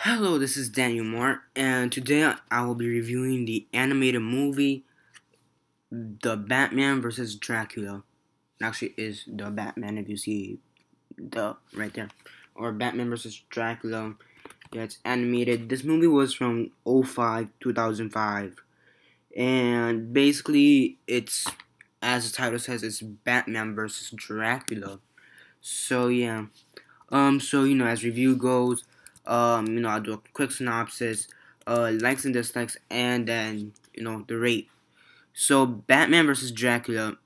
Hello, this is Daniel Mart, and today I will be reviewing the animated movie, The Batman vs. Dracula. It actually is The Batman if you see the right there. Or Batman vs. Dracula. Yeah, it's animated. This movie was from 2005. And basically, as the title says, it's Batman vs. Dracula. So, yeah. As review goes, I'll do a quick synopsis, likes and dislikes, and then, the rate. So, Batman versus Dracula,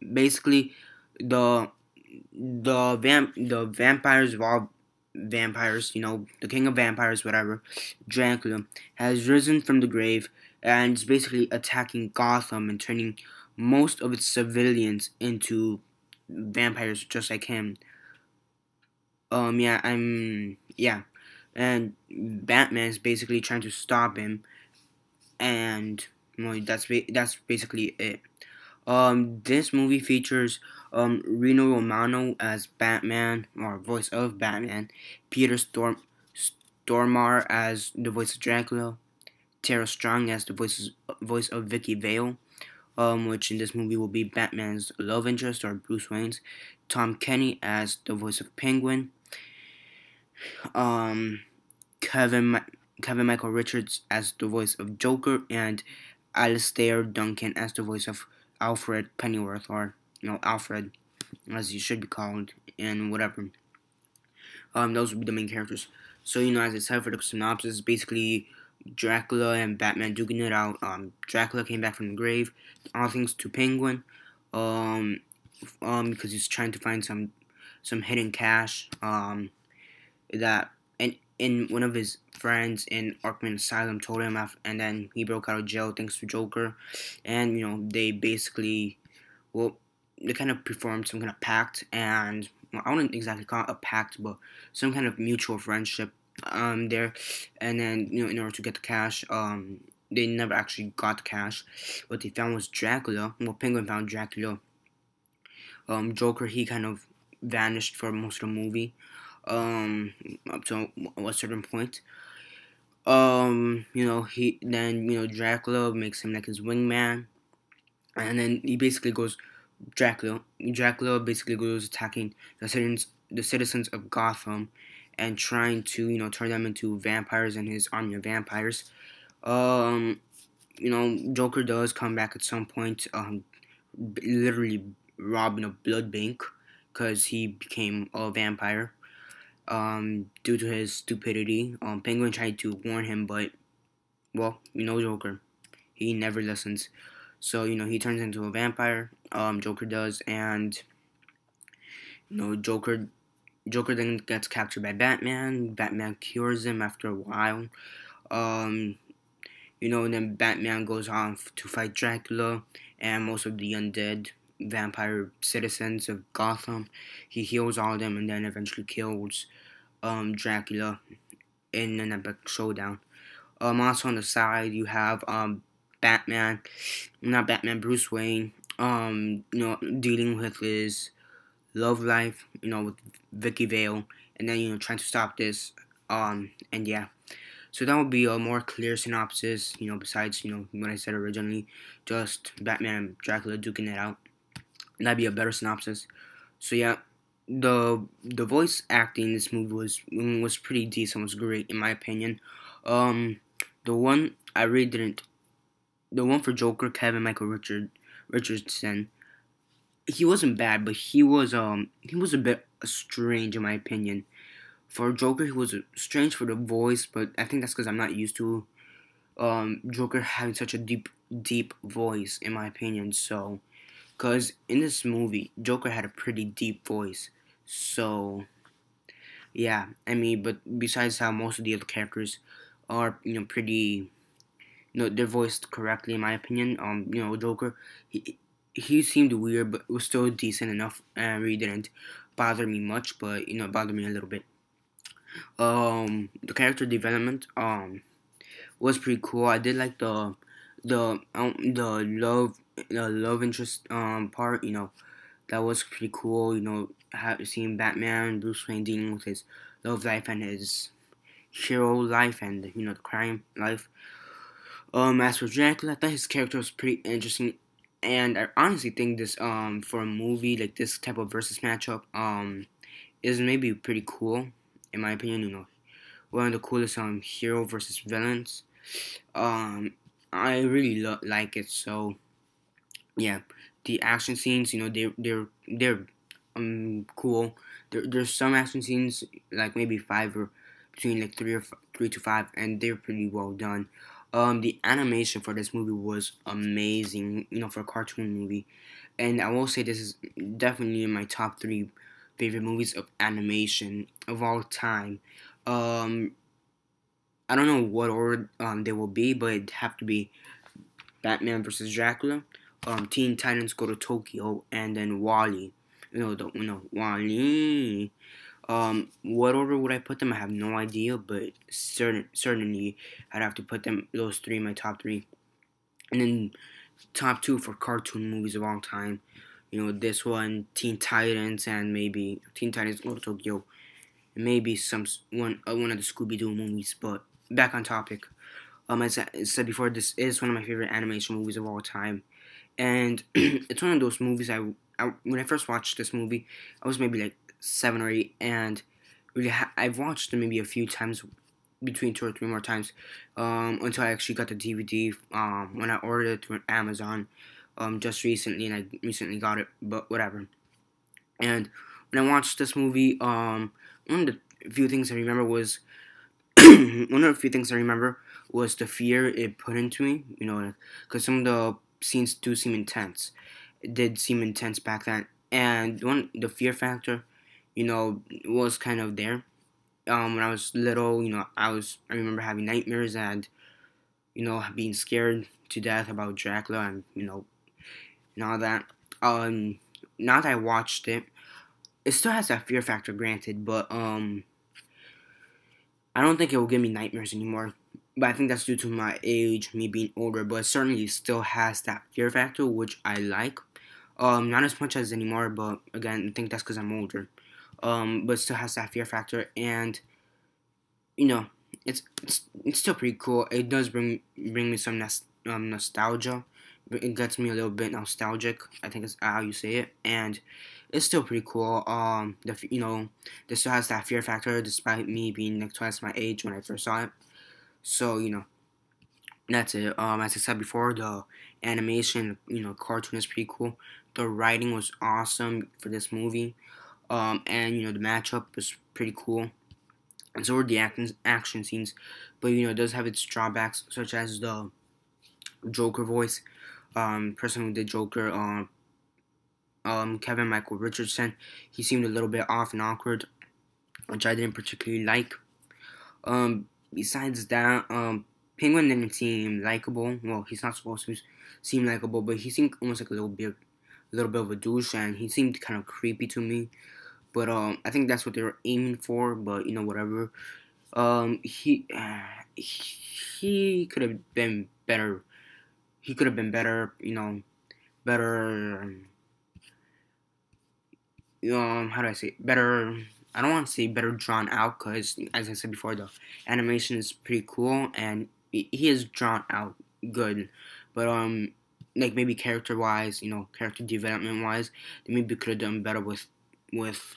basically, the the vampires of all vampires, the king of vampires, whatever, Dracula, has risen from the grave and is basically attacking Gotham and turning most of its civilians into vampires just like him. Yeah, and Batman's basically trying to stop him, and that's basically it. This movie features Reno Romano as Batman, or voice of Batman, Peter Stormare as the voice of Dracula, Tara Strong as the voice of Vicky Vale, which in this movie will be Batman's love interest or Bruce Wayne's, Tom Kenny as the voice of Penguin, um, Kevin Kevin Michael Richards as the voice of Joker, and Alistair Duncan as the voice of Alfred Pennyworth, or Alfred, as he should be called, and whatever. Those would be the main characters. So as I said for the synopsis, basically Dracula and Batman duking it out. Dracula came back from the grave, all thanks to Penguin, because he's trying to find some hidden cash. That and in one of his friends in Arkham Asylum told him, and then he broke out of jail thanks to Joker, and they basically, they kind of performed some kind of pact, and I wouldn't exactly call it a pact, but some kind of mutual friendship there, and then in order to get the cash, they never actually got the cash. What they found was Dracula. Well, Penguin found Dracula. Joker, he kind of vanished for most of the movie, up to a certain point. Dracula makes him like his wingman, and then he basically goes Dracula basically goes attacking the citizens of Gotham, and trying to turn them into vampires and his army of vampires. Um, Joker does come back at some point, literally robbing a blood bank because he became a vampire. Due to his stupidity. Penguin tried to warn him, but, well, Joker. He never listens. So, he turns into a vampire. Joker does, and, Joker then gets captured by Batman. Batman cures him after a while. And then Batman goes on to fight Dracula and most of the undead vampire citizens of Gotham. He heals all of them and then eventually kills Dracula in an epic showdown. Also on the side you have Bruce Wayne, dealing with his love life, with Vicky Vale, and then trying to stop this, and yeah. So that would be a more clear synopsis, besides what I said originally, just Batman and Dracula duking it out. And that'd be a better synopsis. So yeah, the voice acting in this movie was pretty decent, was great in my opinion. The one I really didn't, the one for Joker, Kevin Michael Richardson, he wasn't bad, but he was a bit strange in my opinion. For Joker, he was strange for the voice, but I think that's because I'm not used to Joker having such a deep voice in my opinion. So, because in this movie, Joker had a pretty deep voice. So, yeah, I mean, but besides how most of the other characters are, pretty, they're voiced correctly in my opinion. Joker, he seemed weird, but was still decent enough, and really didn't bother me much, but it bothered me a little bit. The character development was pretty cool. I did like the love interest part. that was pretty cool. Seeing Batman, Bruce Wayne dealing with his love life and his hero life and the crime life. As for Dracula, I thought his character was pretty interesting, and I honestly think this for a movie like this type of versus matchup is maybe pretty cool in my opinion. One of the coolest hero versus villains. Um, I really like it. So yeah, the action scenes, they're cool. There's some action scenes like maybe five or between like three to five, and they're pretty well done. The animation for this movie was amazing, for a cartoon movie, and I will say this is definitely in my top three favorite movies of animation of all time. Um, I don't know what order they will be, but it'd have to be Batman versus Dracula, Teen Titans Go to Tokyo, and then Wally. Wally. What order would I put them? I have no idea, but certainly I'd have to put those three in my top three, and then top two for cartoon movies of all time. This one, Teen Titans, and maybe Teen Titans Go to Tokyo, and maybe one of the Scooby Doo movies. But back on topic. As I said before, this is one of my favorite animation movies of all time, and it's one of those movies when I first watched this movie, I was maybe like 7 or 8, and really I've watched it maybe a few times, between 2 or 3 more times, until I actually got the DVD when I ordered it through Amazon just recently, and I recently got it, but whatever. And when I watched this movie, one of the few things I remember was the fear it put into me, because some of the scenes do seem intense. It did seem intense back then, and the fear factor, was kind of there. When I was little, I remember having nightmares and, being scared to death about Dracula and, and all that. Now that I watched it, it still has that fear factor, granted, but I don't think it will give me nightmares anymore. But I think that's due to my age, me being older. But it certainly still has that fear factor, which I like. Not as much as anymore, but again, I think that's because I'm older. But it still has that fear factor, and it's still pretty cool. It does bring me some nostalgia. It gets me a little bit nostalgic, I think is how you say it, and it's still pretty cool. This still has that fear factor, despite me being like twice my age when I first saw it. So that's it. As I said before, the animation, cartoon is pretty cool. The writing was awesome for this movie, and the matchup was pretty cool. And so were the action scenes, but it does have its drawbacks, such as the Joker voice. Person who did Joker, Kevin Michael Richardson, he seemed a little bit off and awkward, which I didn't particularly like. Besides that, Penguin didn't seem likable. Well, he's not supposed to seem likable, but he seemed almost like a little bit of a douche, and he seemed kind of creepy to me. But I think that's what they were aiming for. But whatever. He could have been better. He could have been better. Better. How do I say it? Better? I don't want to say better drawn out, because as I said before, the animation is pretty cool and he is drawn out good. But like maybe character wise, character development wise, they maybe could have done better with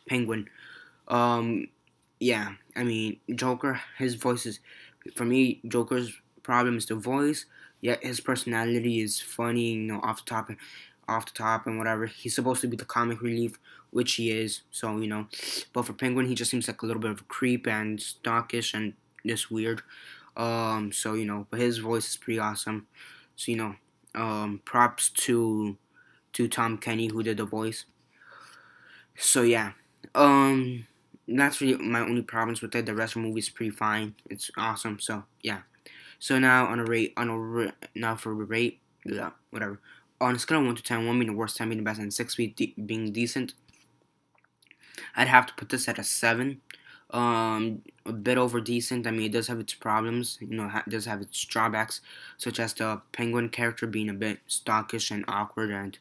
Penguin. Yeah, I mean Joker, his voice is, for me, Joker's problem is the voice. Yet his personality is funny, off the top and whatever. He's supposed to be the comic relief, which he is. So but for Penguin, he just seems like a little bit of a creep and stockish and just weird. So but his voice is pretty awesome. So props to Tom Kenny, who did the voice. So yeah, that's really my only problems with it. The rest of the movie is pretty fine. It's awesome. So yeah. So now for a rate, yeah, whatever. On a scale of 1 to 10, 1 being the worst, 10 being the best, and 6 being decent, I'd have to put this at a 7. A bit over decent. I mean, it does have its problems. It does have its drawbacks, such as the Penguin character being a bit stockish and awkward, and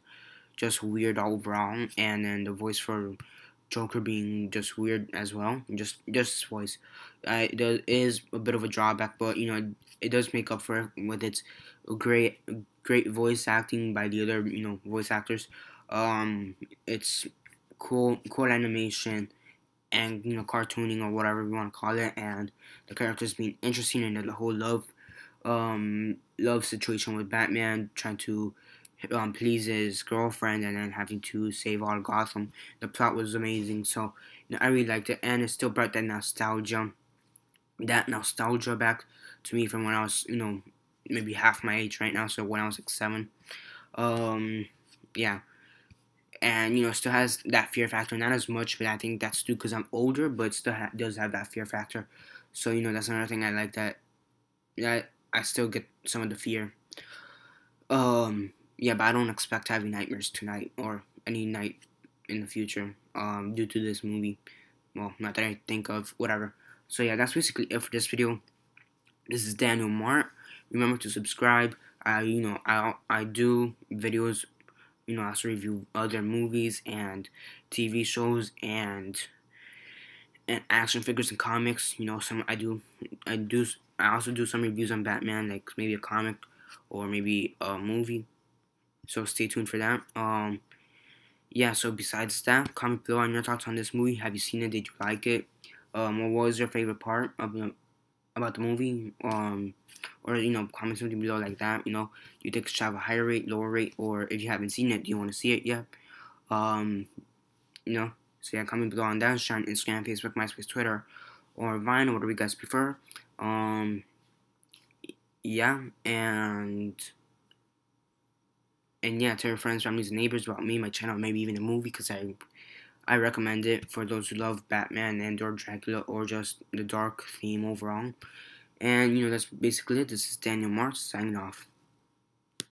just weird overall, and then the voice for Joker being just weird as well. Just his voice, there is a bit of a drawback, but it does make up for it with its great great voice acting by the other voice actors. It's cool animation and cartooning or whatever you want to call it, and the characters being interesting, and the whole love situation with Batman trying to please his girlfriend and then having to save all Gotham. The plot was amazing, so I really liked it, and it still brought that nostalgia back to me from when I was maybe half my age right now, so when I was like 7. Yeah, and still has that fear factor, not as much, but I think that's due because I'm older, but still does have that fear factor. So that's another thing I like, that I still get some of the fear. Yeah, but I don't expect to have nightmares tonight or any night in the future. Due to this movie. Well, not that I think of, whatever. So yeah, that's basically it for this video. This is Daniel Mart. Remember to subscribe. I do videos. I also review other movies and TV shows and action figures and comics. Some I also do some reviews on Batman, like maybe a comic or maybe a movie. So stay tuned for that. Yeah. So besides that, comment below on your thoughts on this movie. Have you seen it? Did you like it? What was your favorite part about the movie? Or comment something below like that. Do you think it should have a higher rate, lower rate, or if you haven't seen it, do you want to see it yet? Um, So yeah, comment below on that. Share on Instagram, Facebook, MySpace, Twitter, or Vine, or whatever you guys prefer. Yeah, and yeah, tell your friends, families, and neighbors about me, my channel, maybe even a movie, because I recommend it for those who love Batman and or Dracula or just the dark theme overall. And that's basically it. This is Daniel Mart signing off.